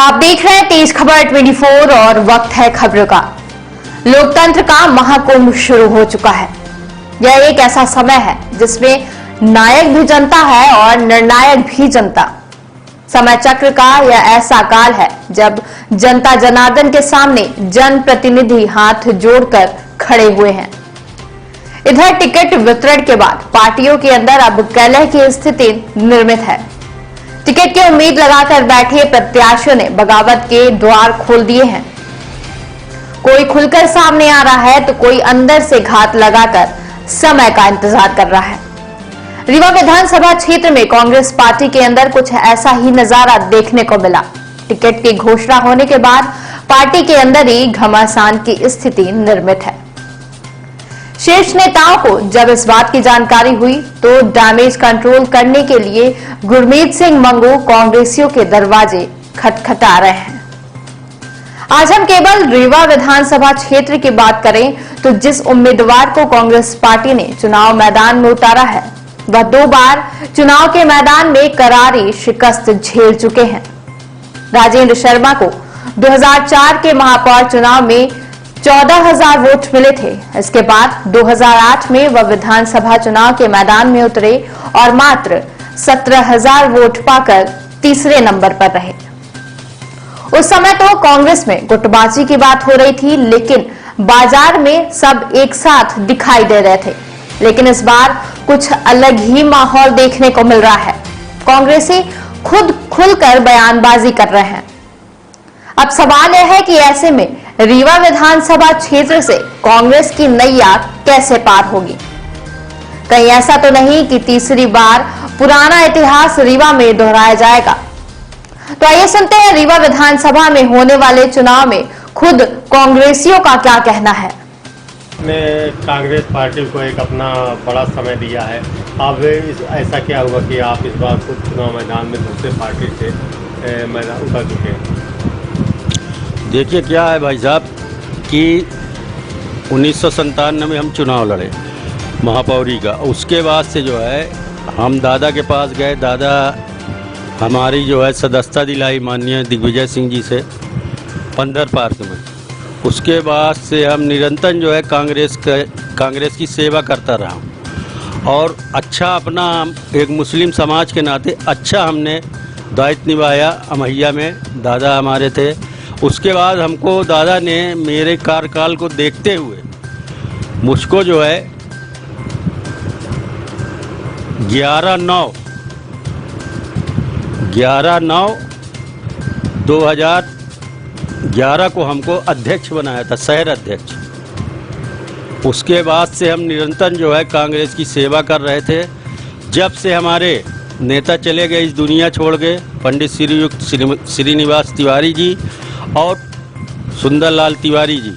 आप देख रहे हैं तेज खबर 24 और वक्त है खबरों का। लोकतंत्र का महाकुंभ शुरू हो चुका है। यह एक ऐसा समय है जिसमें नायक भी जनता है और निर्णायक भी जनता। समय चक्र का यह ऐसा काल है जब जनता जनार्दन के सामने जनप्रतिनिधि हाथ जोड़कर खड़े हुए हैं। इधर टिकट वितरण के बाद पार्टियों के अंदर अब कलह की स्थिति निर्मित है। टिकट की उम्मीद लगाकर बैठे प्रत्याशियों ने बगावत के द्वार खोल दिए हैं। कोई खुलकर सामने आ रहा है तो कोई अंदर से घात लगाकर समय का इंतजार कर रहा है। रीवा विधानसभा क्षेत्र में कांग्रेस पार्टी के अंदर कुछ ऐसा ही नजारा देखने को मिला। टिकट की घोषणा होने के बाद पार्टी के अंदर ही घमासान की स्थिति निर्मित है। शीर्ष नेताओं को जब इस बात की जानकारी हुई तो डैमेज कंट्रोल करने के लिए गुरमीत सिंह मंगू कांग्रेसियों के दरवाजे खटखटा रहे हैं। आज हम केवल रीवा विधानसभा क्षेत्र की बात करें तो जिस उम्मीदवार को कांग्रेस पार्टी ने चुनाव मैदान में उतारा है वह 2 बार चुनाव के मैदान में करारी शिकस्त झेल चुके हैं। राजेंद्र शर्मा को 2004 के महापौर चुनाव में 14,000 वोट मिले थे। इसके बाद 2008 में वह विधानसभा चुनाव के मैदान में उतरे और मात्र 17,000 वोट पाकर तीसरे नंबर पर रहे। उस समय तो कांग्रेस में गुटबाजी की बात हो रही थी, लेकिन बाजार में सब एक साथ दिखाई दे रहे थे। लेकिन इस बार कुछ अलग ही माहौल देखने को मिल रहा है। कांग्रेसी खुद खुलकर बयानबाजी कर रहे हैं। अब सवाल यह है कि ऐसे में रीवा विधानसभा क्षेत्र से कांग्रेस की नैया कैसे पार होगी। कहीं ऐसा तो नहीं कि तीसरी बार पुराना इतिहास रीवा में दोहराया जाएगा। तो आइए सुनते हैं रीवा विधानसभा में होने वाले चुनाव में खुद कांग्रेसियों का क्या कहना है। ने कांग्रेस पार्टी को एक अपना बड़ा समय दिया है। अब ऐसा क्या हुआ कि आप इस बार खुद चुनाव मैदान में दूसरे पार्टी से मैदान उतर चुके हैं। देखिए क्या है भाई साहब कि 1997 में हम चुनाव लड़े महापौरी का। उसके बाद से जो है हम दादा के पास गए। दादा हमारी जो है सदस्यता दिलाई माननीय दिग्विजय सिंह जी से 15 पार्क में। उसके बाद से हम निरंतर जो है कांग्रेस की सेवा करता रहा और अच्छा अपना एक मुस्लिम समाज के नाते अच्छा हमने दायित्व निभाया। अमैया में दादा हमारे थे। उसके बाद हमको दादा ने मेरे कार्यकाल को देखते हुए मुझको जो है 11/9/2011 को हमको अध्यक्ष बनाया था, शहर अध्यक्ष। उसके बाद से हम निरंतर जो है कांग्रेस की सेवा कर रहे थे। जब से हमारे नेता चले गए, इस दुनिया छोड़ गए, पंडित श्रीयुक्त श्रीनिवास तिवारी जी और सुंदरलाल तिवारी जी,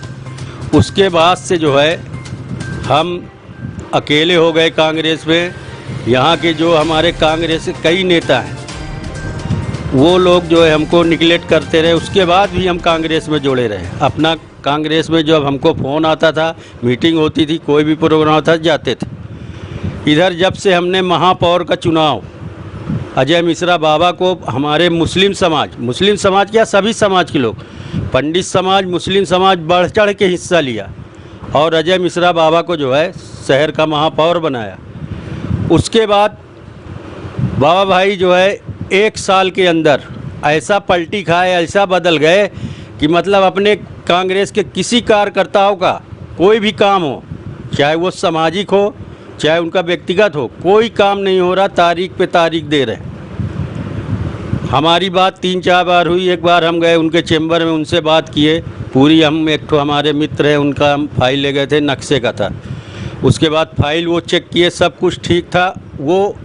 उसके बाद से जो है हम अकेले हो गए कांग्रेस में। यहाँ के जो हमारे कांग्रेस के कई नेता हैं वो लोग जो है हमको निगलेक्ट करते रहे। उसके बाद भी हम कांग्रेस में जुड़े रहे। अपना कांग्रेस में जब हमको फ़ोन आता था, मीटिंग होती थी, कोई भी प्रोग्राम होता था, जाते थे। इधर जब से हमने महापौर का चुनाव अजय मिश्रा बाबा को हमारे मुस्लिम समाज क्या सभी समाज के लोग, पंडित समाज, मुस्लिम समाज बढ़ चढ़ के हिस्सा लिया और अजय मिश्रा बाबा को जो है शहर का महापौर बनाया। उसके बाद बाबा भाई जो है 1 साल के अंदर ऐसा पलटी खाए, ऐसा बदल गए कि मतलब अपने कांग्रेस के किसी कार्यकर्ताओं का कोई भी काम हो, चाहे वो सामाजिक हो चाहे उनका व्यक्तिगत हो, कोई काम नहीं हो रहा। तारीख पे तारीख दे रहे। हमारी बात 3-4 बार हुई। एक बार हम गए उनके चेम्बर में, उनसे बात किए पूरी। हम एक तो हमारे मित्र हैं, उनका हम फाइल ले गए थे, नक्शे का था। उसके बाद फाइल वो चेक किए, सब कुछ ठीक था। वो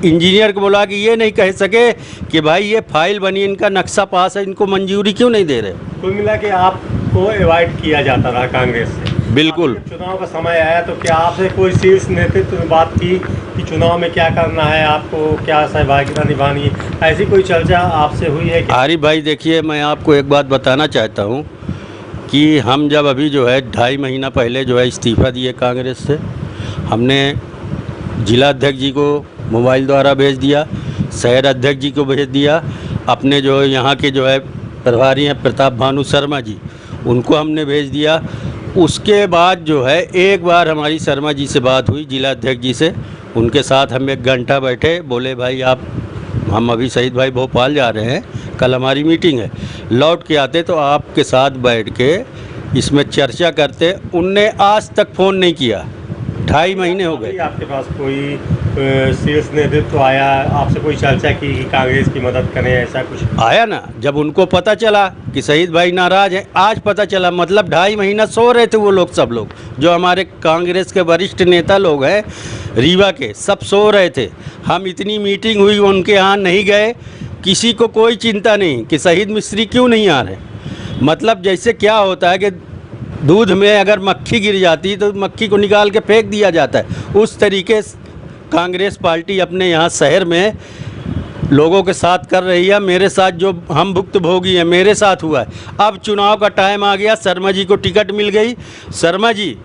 इंजीनियर को बोला कि ये नहीं कह सके कि भाई ये फाइल बनी, इनका नक्शा पास है, इनको मंजूरी क्यों नहीं दे रहे। कुल मिला के आपको अवॉइड किया जाता रहा कांग्रेस से। बिल्कुल। चुनाव का समय आया तो क्या आपसे कोई शीर्ष नेतृत्व ने बात की कि चुनाव में क्या करना है, आपको क्या सहभागिता निभानी है, ऐसी कोई चर्चा आपसे हुई है? आरिफ भाई देखिए, मैं आपको एक बात बताना चाहता हूँ कि हम जब अभी जो है 2.5 महीना पहले जो है इस्तीफ़ा दिए कांग्रेस से, हमने जिला अध्यक्ष जी को मोबाइल द्वारा भेज दिया, शहर अध्यक्ष जी को भेज दिया, अपने जो यहाँ के जो है प्रभारी हैं प्रताप भानु शर्मा जी, उनको हमने भेज दिया। उसके बाद जो है एक बार हमारी शर्मा जी से बात हुई, जिला अध्यक्ष जी से, उनके साथ हम 1 घंटा बैठे। बोले भाई हम अभी शहीद भाई भोपाल जा रहे हैं, कल हमारी मीटिंग है, लौट के आते तो आपके साथ बैठ के इसमें चर्चा करते। उनने आज तक फ़ोन नहीं किया, 2.5 महीने हो गए। आपके पास कोई शीर्ष नेतृत्व आया, आपसे कोई चर्चा की कि कांग्रेस की मदद करें, ऐसा कुछ आया ना? जब उनको पता चला कि शहीद भाई नाराज़ हैं, आज पता चला, मतलब 2.5 महीना सो रहे थे वो लोग, सब लोग जो हमारे कांग्रेस के वरिष्ठ नेता लोग हैं रीवा के, सब सो रहे थे। हम इतनी मीटिंग हुई, उनके यहाँ नहीं गए, किसी को कोई चिंता नहीं कि शहीद मिस्त्री क्यों नहीं आ रहे। मतलब जैसे क्या होता है कि दूध में अगर मक्खी गिर जाती है तो मक्खी को निकाल के फेंक दिया जाता है, उस तरीके से कांग्रेस पार्टी अपने यहाँ शहर में लोगों के साथ कर रही है। मेरे साथ जो हम भुक्तभोगी हैं, मेरे साथ हुआ है। अब चुनाव का टाइम आ गया, शर्मा जी को टिकट मिल गई, शर्मा जी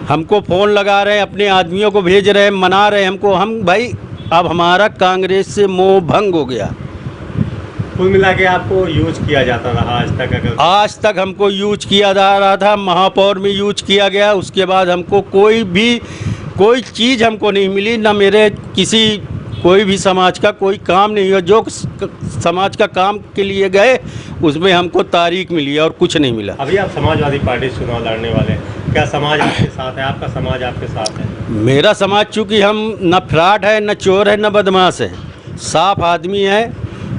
हमको फ़ोन लगा रहे हैं, अपने आदमियों को भेज रहे हैं, मना रहे हैं हमको। हम भाई अब हमारा कांग्रेस से मोह भंग हो गया। कुल मिला के आपको यूज किया जाता रहा आज तक? अगर आज तक हमको यूज किया जा रहा था, महापौर में यूज किया गया, उसके बाद हमको कोई चीज़ हमको नहीं मिली, ना मेरे कोई भी समाज का कोई काम नहीं हुआ। जो समाज का काम के लिए गए उसमें हमको तारीख मिली और कुछ नहीं मिला। अभी आप समाजवादी पार्टी से चुनाव लड़ने वाले हैं, क्या समाज आपके साथ है? आपका समाज आपके साथ है? मेरा समाज चूँकि हम न फ्रॉड है, न चोर है, न बदमाश है, साफ आदमी है।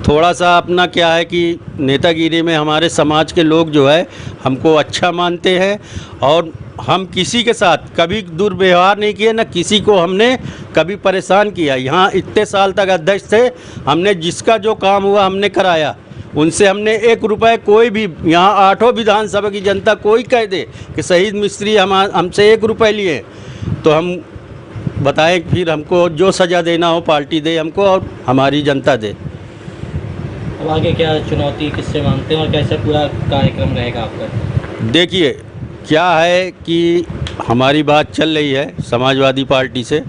थोड़ा सा अपना क्या है कि नेतागिरी में हमारे समाज के लोग जो है हमको अच्छा मानते हैं, और हम किसी के साथ कभी दुर्व्यवहार नहीं किए, न किसी को हमने कभी परेशान किया। यहाँ इतने साल तक अध्यक्ष थे, हमने जिसका जो काम हुआ हमने कराया। उनसे हमने 1 रुपये कोई भी, यहाँ 8 विधानसभा की जनता कोई कह दे कि शहीद मिस्त्री हमसे 1 रुपये लिए तो हम बताएं, फिर हमको जो सज़ा देना हो पार्टी दे हमको और हमारी जनता दे। अब आगे क्या चुनौती किससे मांगते हैं और कैसे पूरा कार्यक्रम रहेगा आपका? देखिए क्या है कि हमारी बात चल रही है समाजवादी पार्टी से,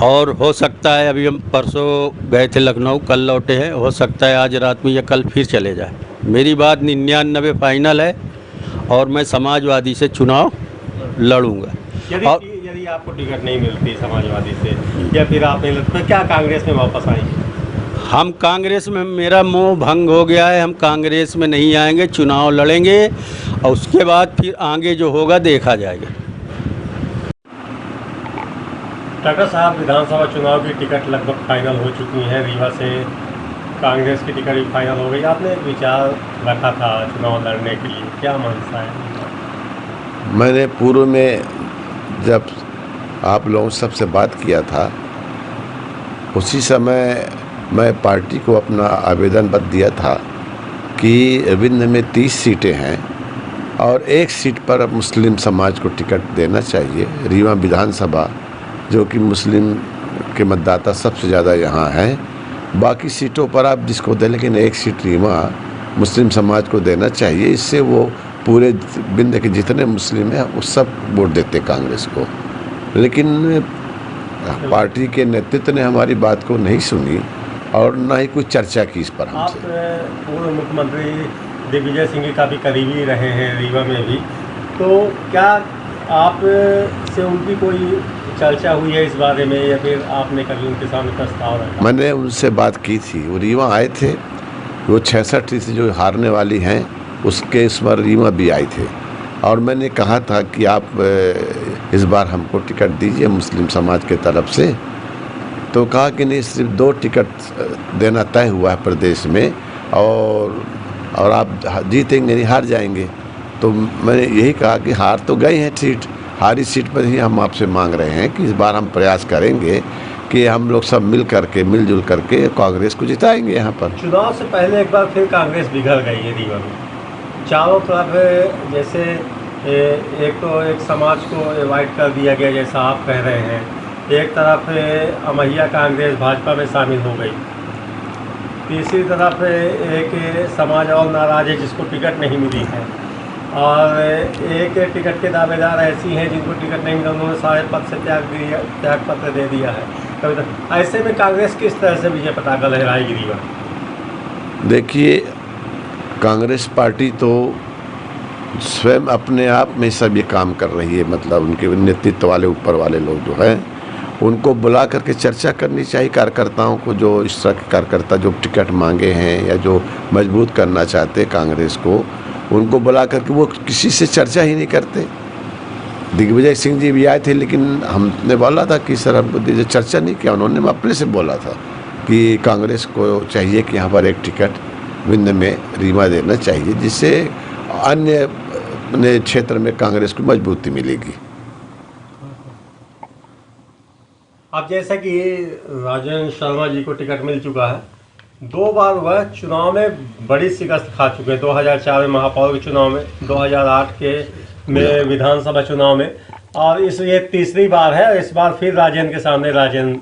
और हो सकता है अभी हम परसों गए थे लखनऊ, कल लौटे हैं, हो सकता है आज रात में या कल फिर चले जाए। मेरी बात 99 फाइनल है और मैं समाजवादी से चुनाव लड़ूंगा। यदि आपको टिकट नहीं मिलती समाजवादी से, या फिर आप नहीं लगता, क्या कांग्रेस में वापस आएंगे? हम कांग्रेस में, मेरा मोह भंग हो गया है, हम कांग्रेस में नहीं आएंगे, चुनाव लड़ेंगे और उसके बाद फिर आगे जो होगा देखा जाएगा। डॉक्टर साहब, विधानसभा चुनाव की टिकट लगभग फाइनल हो चुकी है, रीवा से कांग्रेस की टिकट भी फाइनल हो गई। आपने एक विचार रखा था चुनाव लड़ने के लिए, क्या मनसा है? मैंने पूर्व में जब आप लोगों सबसे बात किया था, उसी समय मैं पार्टी को अपना आवेदन पत्र दिया था कि विंध्य में 30 सीटें हैं और 1 सीट पर मुस्लिम समाज को टिकट देना चाहिए। रीवा विधानसभा जो कि मुस्लिम के मतदाता सबसे ज़्यादा यहाँ हैं, बाकी सीटों पर आप जिसको दें, लेकिन 1 सीट रीवा मुस्लिम समाज को देना चाहिए। इससे वो पूरे विंध्य के जितने मुस्लिम हैं वो सब वोट देते कांग्रेस को। लेकिन पार्टी के नेतृत्व ने हमारी बात को नहीं सुनी और ना ही कुछ चर्चा की इस पर हमसे। आप पूर्व मुख्यमंत्री दिग्विजय सिंह के काफ़ी करीबी रहे हैं रीवा में भी, तो क्या आप से उनकी कोई चर्चा हुई है इस बारे में, या फिर आपने कभी उनके सामने प्रस्ताव रखा? मैंने उनसे बात की थी, वो रीवा आए थे, वो 66 से जो हारने वाली हैं उसके इस बार रीवा भी आए थे, और मैंने कहा था कि आप इस बार हमको टिकट दीजिए मुस्लिम समाज के तरफ से। तो कहा कि नहीं, सिर्फ 2 टिकट देना तय हुआ है प्रदेश में, और आप जीतेंगे नहीं, हार जाएंगे। तो मैंने यही कहा कि हार तो गई है सीट, हारी सीट पर ही हम आपसे मांग रहे हैं कि इस बार हम प्रयास करेंगे कि हम लोग सब मिलजुल करके कांग्रेस को जिताएंगे यहाँ पर। चुनाव से पहले एक बार फिर कांग्रेस बिगड़ गई है रीवा में, चारों तरफ जैसे एक समाज को एवॉइड कर दिया गया जैसा आप कह रहे हैं, एक तरफ अमैया कांग्रेस भाजपा में शामिल हो गई, तीसरी तरफ एक समाज और नाराज है जिसको टिकट नहीं मिली है, और एक टिकट के दावेदार ऐसी हैं जिनको टिकट नहीं मिला, उन्होंने सारे पद से त्याग पत्र दे दिया है। ऐसे में कांग्रेस किस तरह से विजय पताका लहराएगी रीवा? देखिए, कांग्रेस पार्टी तो स्वयं अपने आप में सब ये काम कर रही है। मतलब उनके नेतृत्व वाले ऊपर वाले लोग जो हैं उनको बुला करके चर्चा करनी चाहिए कार्यकर्ताओं को, जो इस तरह के कार्यकर्ता जो टिकट मांगे हैं या जो मजबूत करना चाहते हैं कांग्रेस को, उनको बुला करके वो किसी से चर्चा ही नहीं करते। दिग्विजय सिंह जी भी आए थे, लेकिन हमने बोला था कि सर हमको चर्चा नहीं किया। उन्होंने अपने से बोला था कि कांग्रेस को चाहिए कि यहाँ पर एक टिकट विंध्य में रीवा देना चाहिए, जिससे अन्य क्षेत्र में कांग्रेस को मजबूती मिलेगी। अब जैसा कि राजेंद्र शर्मा जी को टिकट मिल चुका है, 2 बार वह चुनाव में बड़ी शिकस्त खा चुके हैं। 2004 में महापौर के चुनाव में, 2008 के में विधानसभा चुनाव में, और ये तीसरी बार है। इस बार फिर राजेंद्र के सामने राजेंद्र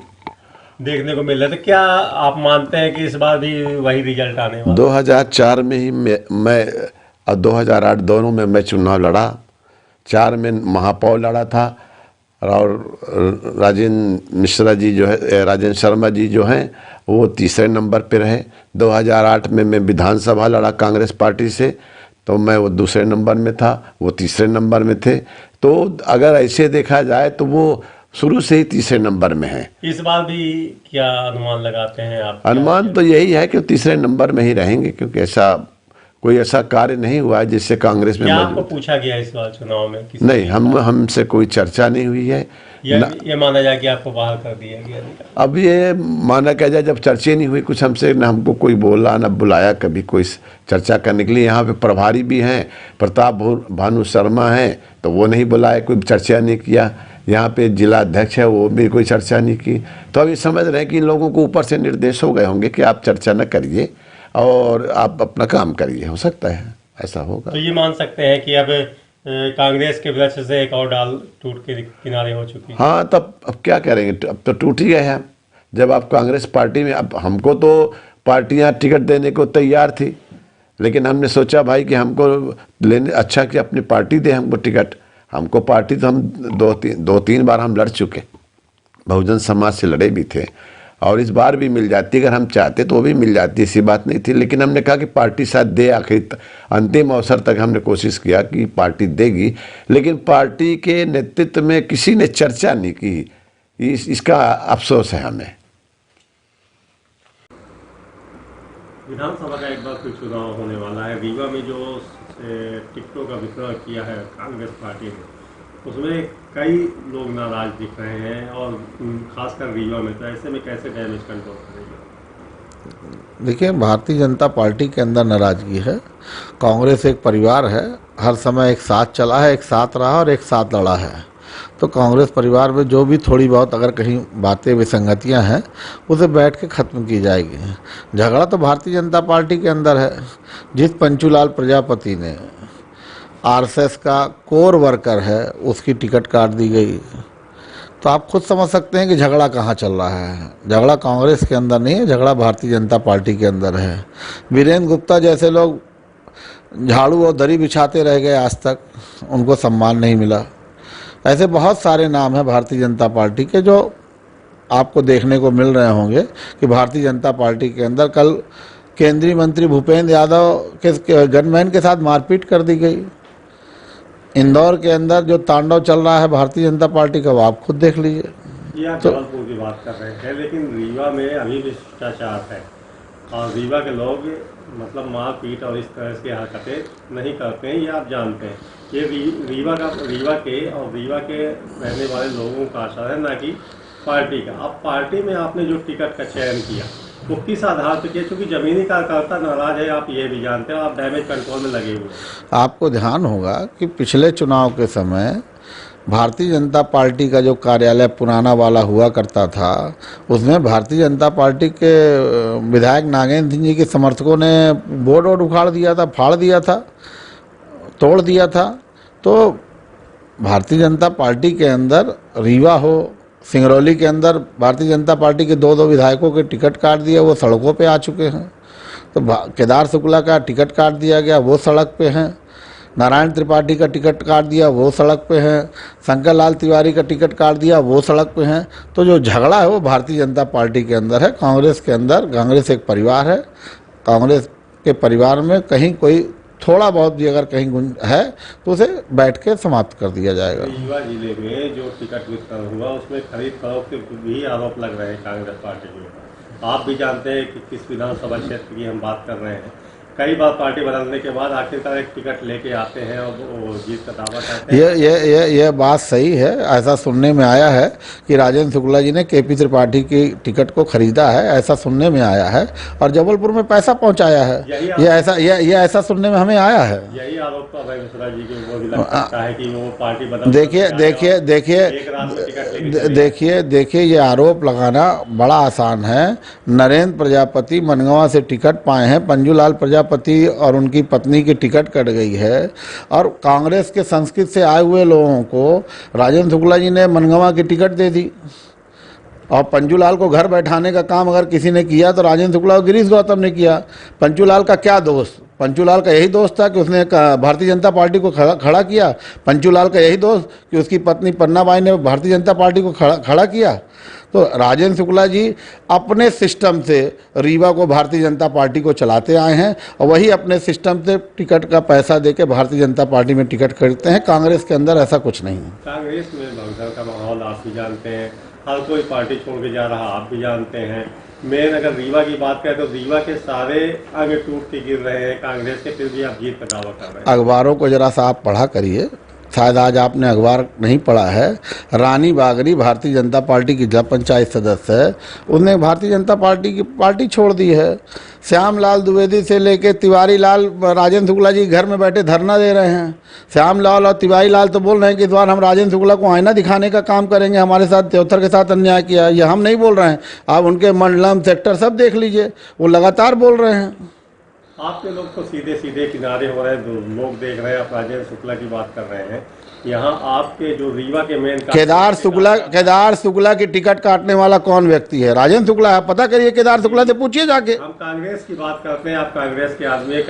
देखने को मिल रहा है। तो क्या आप मानते हैं कि इस बार भी वही रिजल्ट आने वाला? 2004 में ही मैं और 2008 दोनों में मैं चुनाव लड़ा। 4 में महापौर लड़ा था और राजेंद्र मिश्रा जी जो है, राजेंद्र शर्मा जी जो हैं वो तीसरे नंबर पे रहे। 2008 में मैं विधानसभा लड़ा कांग्रेस पार्टी से, तो मैं वो दूसरे नंबर में था, वो तीसरे नंबर में थे। तो अगर ऐसे देखा जाए तो वो शुरू से ही तीसरे नंबर में है। इस बार भी क्या अनुमान लगाते हैं आप? अनुमान तो यही है कि तीसरे नंबर में ही रहेंगे, क्योंकि कोई ऐसा कार्य नहीं हुआ है जिससे कांग्रेस में आपको पूछा गया इस बार चुनाव में? नहीं, हमसे कोई चर्चा नहीं हुई है। ये माना जाए कि आपको बाहर कर दिया गया? अब ये माना क्या जाए, जब चर्चा नहीं हुई कुछ हमसे, न हमको कोई बोला न बुलाया कभी कोई चर्चा करने के लिए। यहाँ पे प्रभारी भी हैं, प्रताप भानु शर्मा हैं, तो वो नहीं बुलाए, कोई चर्चा नहीं किया। यहाँ पे जिला अध्यक्ष है, वो भी कोई चर्चा नहीं की। तो अभी समझ रहे हैं कि लोगों को ऊपर से निर्देश हो गए होंगे कि आप चर्चा न करिए और आप अपना काम करिए। हो सकता है ऐसा होगा। तो ये मान सकते हैं कि अब कांग्रेस के वृक्ष से एक और डाल टूट के किनारे हो चुकी है। हाँ, तब अब क्या करेंगे, अब तो टूट ही गए हैं। जब आप कांग्रेस पार्टी में, अब हमको तो पार्टियां टिकट देने को तैयार थी, लेकिन हमने सोचा भाई कि हमको लेने अच्छा कि अपनी पार्टी दे हमको टिकट। हमको पार्टी तो हम दो तीन बार हम लड़ चुके, बहुजन समाज से लड़े भी थे, और इस बार भी मिल जाती। अगर हम चाहते तो वो भी मिल जाती, ऐसी बात नहीं थी। लेकिन हमने कहा कि पार्टी साथ दे, आखिर अंतिम अवसर तक हमने कोशिश किया कि पार्टी देगी, लेकिन पार्टी के नेतृत्व में किसी ने चर्चा नहीं की। इसका अफसोस है हमें। विधानसभा का एक बार फिर चुनाव होने वाला है। रीवा में जो टिकटों का वितरण किया है कांग्रेस पार्टी ने, उसमें कई लोग नाराज दिख रहे हैं, और खासकर रीवा में। तो ऐसे में कैसे डैमेज कंट्रोल करेंगे? देखिए, भारतीय जनता पार्टी के अंदर नाराजगी है। कांग्रेस एक परिवार है, हर समय एक साथ चला है, एक साथ रहा और एक साथ लड़ा है। तो कांग्रेस परिवार में जो भी थोड़ी बहुत अगर कहीं बातें विसंगतियां हैं, उसे बैठ के ख़त्म की जाएगी। झगड़ा तो भारतीय जनता पार्टी के अंदर है। जिस पंचूलाल प्रजापति ने आरएसएस का कोर वर्कर है, उसकी टिकट काट दी गई, तो आप खुद समझ सकते हैं कि झगड़ा कहाँ चल रहा है। झगड़ा कांग्रेस के अंदर नहीं है, झगड़ा भारतीय जनता पार्टी के अंदर है। वीरेंद्र गुप्ता जैसे लोग झाड़ू और दरी बिछाते रह गए, आज तक उनको सम्मान नहीं मिला। ऐसे बहुत सारे नाम हैं भारतीय जनता पार्टी के जो आपको देखने को मिल रहे होंगे कि भारतीय जनता पार्टी के अंदर कल केंद्रीय मंत्री भूपेंद्र यादव के गनमैन के साथ मारपीट कर दी गई। इंदौर के अंदर जो तांडव चल रहा है भारतीय जनता पार्टी का, वो आप खुद देख लीजिए। ये आप जबलपुर की बात कर रहे थे, लेकिन रीवा में अभी भी भ्रष्टाचार है, और रीवा के लोग मतलब मारपीट और इस तरह की हरकतें नहीं करते हैं, ये आप जानते हैं। ये रीवा के और रीवा के रहने वाले लोगों का आशा है, ना कि पार्टी का। अब पार्टी में आपने जो टिकट का चयन किया, वो किस आधार पर किया? क्योंकि जमीनी कार्यकर्ता नाराज है, आप ये भी जानते हैं, आप डैमेज कंट्रोल में लगे हुए। आपको ध्यान होगा कि पिछले चुनाव के समय भारतीय जनता पार्टी का जो कार्यालय पुराना वाला हुआ करता था, उसमें भारतीय जनता पार्टी के विधायक नागेंद्र सिंह जी के समर्थकों ने बोर्ड उखाड़ दिया था, फाड़ दिया था, तोड़ दिया था। तो भारतीय जनता पार्टी के अंदर रीवा हो, सिंगरौली के अंदर भारतीय जनता पार्टी के 2 विधायकों के टिकट काट दिया, वो सड़कों पे आ चुके हैं। तो केदार शुक्ला का टिकट काट दिया गया, वो सड़क पे हैं। नारायण त्रिपाठी का टिकट काट दिया, वो सड़क पे हैं। शंकर लाल तिवारी का टिकट काट दिया, वो सड़क पे हैं। तो जो झगड़ा है वो भारतीय जनता पार्टी के अंदर है, कांग्रेस के अंदर। कांग्रेस एक परिवार है, कांग्रेस के परिवार में कहीं कोई थोड़ा बहुत भी अगर कहीं गुंज है तो उसे बैठ के समाप्त कर दिया जाएगा। रीवा जिले में जो टिकट वितरण हुआ उसमें खरीद फरोख्त के भी आरोप लग रहे हैं कांग्रेस पार्टी के ऊपर। आप भी जानते हैं कि किस विधानसभा क्षेत्र की हम बात कर रहे हैं। कई बार पार्टी बदलने के बाद आखिरकार एक टिकट लेके आते हैं और वो जीत का दावा करते हैं। ये बात सही है। ऐसा सुनने में आया है कि राजेंद्र शुक्ला जी ने केपी त्रिपाठी की टिकट को खरीदा है, ऐसा सुनने में आया है, और जबलपुर में पैसा पहुंचाया है। ये ऐसा सुनने में हमें आया है। यही आरोप तो अभय मिश्रा जी के वो भी लगता है कि वो पार्टी बदल। देखिए ये आरोप लगाना बड़ा आसान है। नरेंद्र प्रजापति मनगांव से टिकट पाए हैं, पंजूलाल प्रजापति और उनकी पत्नी की टिकट कट गई है, और कांग्रेस के संस्कृत से आए हुए लोगों को राजेंद्र शुक्ला जी ने मनगांव की टिकट दे दी। और पंजूलाल को घर बैठाने का काम अगर किसी ने किया तो राजेंद्र शुक्ला और गिरीश गौतम ने किया। पंजूलाल का क्या दोष? पंचूलाल का यही दोस्त था कि उसने भारतीय जनता पार्टी को खड़ा किया। पंचूलाल का यही दोस्त कि उसकी पत्नी पन्नाबाई ने भारतीय जनता पार्टी को खड़ा किया। तो राजेंद्र शुक्ला जी अपने सिस्टम से रीवा को भारतीय जनता पार्टी को चलाते आए हैं, और वही अपने सिस्टम से टिकट का पैसा देके भारतीय जनता पार्टी में टिकट खरीदते हैं। कांग्रेस के अंदर ऐसा कुछ नहीं है। कांग्रेस में भगदड़ का माहौल आप भी जानते हैं, हर कोई पार्टी छोड़ के जा रहा आप भी जानते हैं। मेन अगर रीवा की बात करें तो रीवा के सारे आगे टूट के गिर रहे हैं कांग्रेस के, फिर भी आप जीत का दावा कर रहे हैं। अखबारों को जरा सा आप पढ़ा करिए, शायद आज आपने अखबार नहीं पढ़ा है। रानी बागरी भारतीय जनता पार्टी की जिला पंचायत सदस्य है, उसने भारतीय जनता पार्टी की पार्टी छोड़ दी है। श्यामलाल द्विवेदी से लेके तिवारी लाल राजेंद्र शुक्ला जी घर में बैठे धरना दे रहे हैं। श्यामलाल और तिवारी लाल तो बोल रहे हैं कि इस बार हम राजेंद्र शुक्ला को आईना दिखाने का काम करेंगे, हमारे साथ देवथर के साथ अन्याय किया। ये हम नहीं बोल रहे हैं, आप उनके मंडलम सेक्टर सब देख लीजिए, वो लगातार बोल रहे हैं। आपके लोग तो सीधे सीधे किनारे हो रहे हैं, लोग देख रहे हैं। आप राजेंद्र शुक्ला की बात कर रहे हैं, यहाँ आपके जो रीवा के मेन केदार शुक्ला की टिकट काटने वाला कौन व्यक्ति है? राजेंद्र शुक्ला है। पता करिए, केदार शुक्ला से पूछिए जाके। हम कांग्रेस की बात करते हैं, आप कांग्रेस के आदमी है।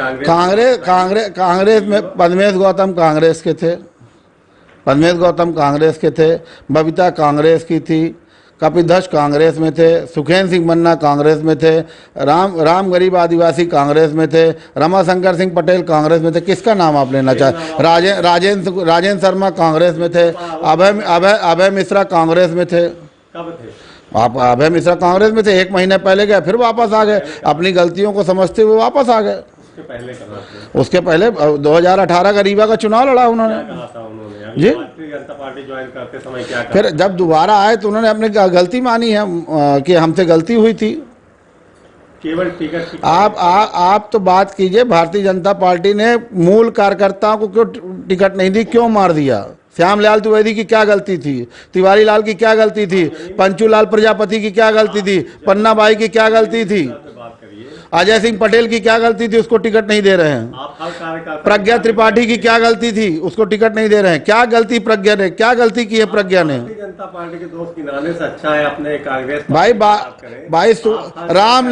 कांग्रेस में पद्मेश गौतम कांग्रेस के थे, बबीता कांग्रेस की थी, कपिधश कांग्रेस में थे, सुखेंद्र सिंह मन्ना कांग्रेस में थे, राम गरीब आदिवासी कांग्रेस में थे, रमाशंकर सिंह पटेल कांग्रेस में थे। किसका नाम आप लेना चाहे? राजेंद्र शर्मा कांग्रेस में थे, अभय मिश्रा कांग्रेस में थे। कब थे आप? अभय मिश्रा कांग्रेस में थे, 1 महीने पहले गए, फिर वापस आ गए, अपनी गलतियों को समझते हुए वापस आ गए। उसके पहले 2018 का रीवा का चुनाव लड़ा उन्होंने जी। जनता पार्टी ज्वाइन करते समय क्या कहा? फिर जब दोबारा आए तो उन्होंने अपनी गलती मानी है कि हमसे गलती हुई थी। केवल टिकट आप तो बात कीजिए, भारतीय जनता पार्टी ने मूल कार्यकर्ताओं को क्यों टिकट नहीं दी, क्यों मार दिया? श्यामलाल द्विवेदी की क्या गलती थी? तिवारी लाल की क्या गलती थी? पंचूलाल प्रजापति की क्या गलती थी? पन्नाबाई की क्या गलती थी? अजय सिंह पटेल की क्या गलती थी? उसको टिकट नहीं दे रहे हैं। प्रज्ञा त्रिपाठी की क्या गलती थी? उसको टिकट नहीं दे रहे हैं। क्या गलती प्रज्ञा ने, क्या गलती की है प्रज्ञा ने? जनता पार्टी के दोस्त गिनाने से अच्छा है अपने कांग्रेस भाई राम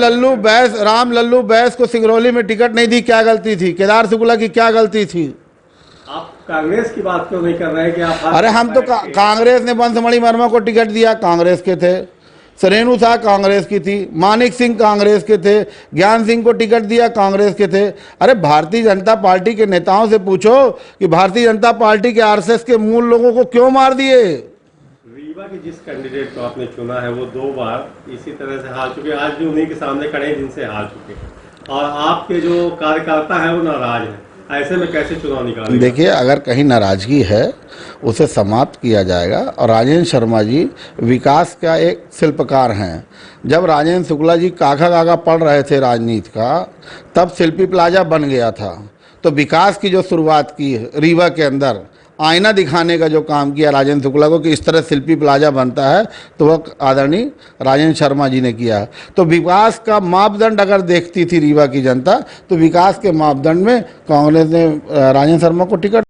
लल्लू बैस को सिंगरौली में टिकट नहीं दी, क्या गलती थी? केदार शुक्ला की क्या गलती थी? आप कांग्रेस की बात क्यों नहीं कर रहे हैं कि आप? अरे हम तो कांग्रेस ने बंसमणि वर्मा को टिकट दिया, कांग्रेस के थे। सरेनु शाह कांग्रेस की थी, मानिक सिंह कांग्रेस के थे, ज्ञान सिंह को टिकट दिया, कांग्रेस के थे। अरे भारतीय जनता पार्टी के नेताओं से पूछो कि भारतीय जनता पार्टी के आरएसएस के मूल लोगों को क्यों मार दिए? रीवा की जिस कैंडिडेट को आपने चुना है वो 2 बार इसी तरह से हार चुके, आज भी उन्हीं के सामने खड़े हैं जिनसे हार चुके, और आपके जो कार्यकर्ता है वो नाराज है। ऐसे में कैसे चुनाव निकालेंगे? देखिए, अगर कहीं नाराजगी है उसे समाप्त किया जाएगा। और राजेंद्र शर्मा जी विकास का एक शिल्पकार हैं। जब राजेंद्र शुक्ला जी काका पढ़ रहे थे राजनीति का, तब शिल्पी प्लाजा बन गया था। तो विकास की जो शुरुआत की रीवा के अंदर, आईना दिखाने का जो काम किया राजेंद्र शुक्ला को कि इस तरह शिल्पी प्लाजा बनता है, तो वह आदरणीय राजेंद्र शर्मा जी ने किया। तो विकास का मापदंड अगर देखती थी रीवा की जनता, तो विकास के मापदंड में कांग्रेस ने राजेंद्र शर्मा को टिकट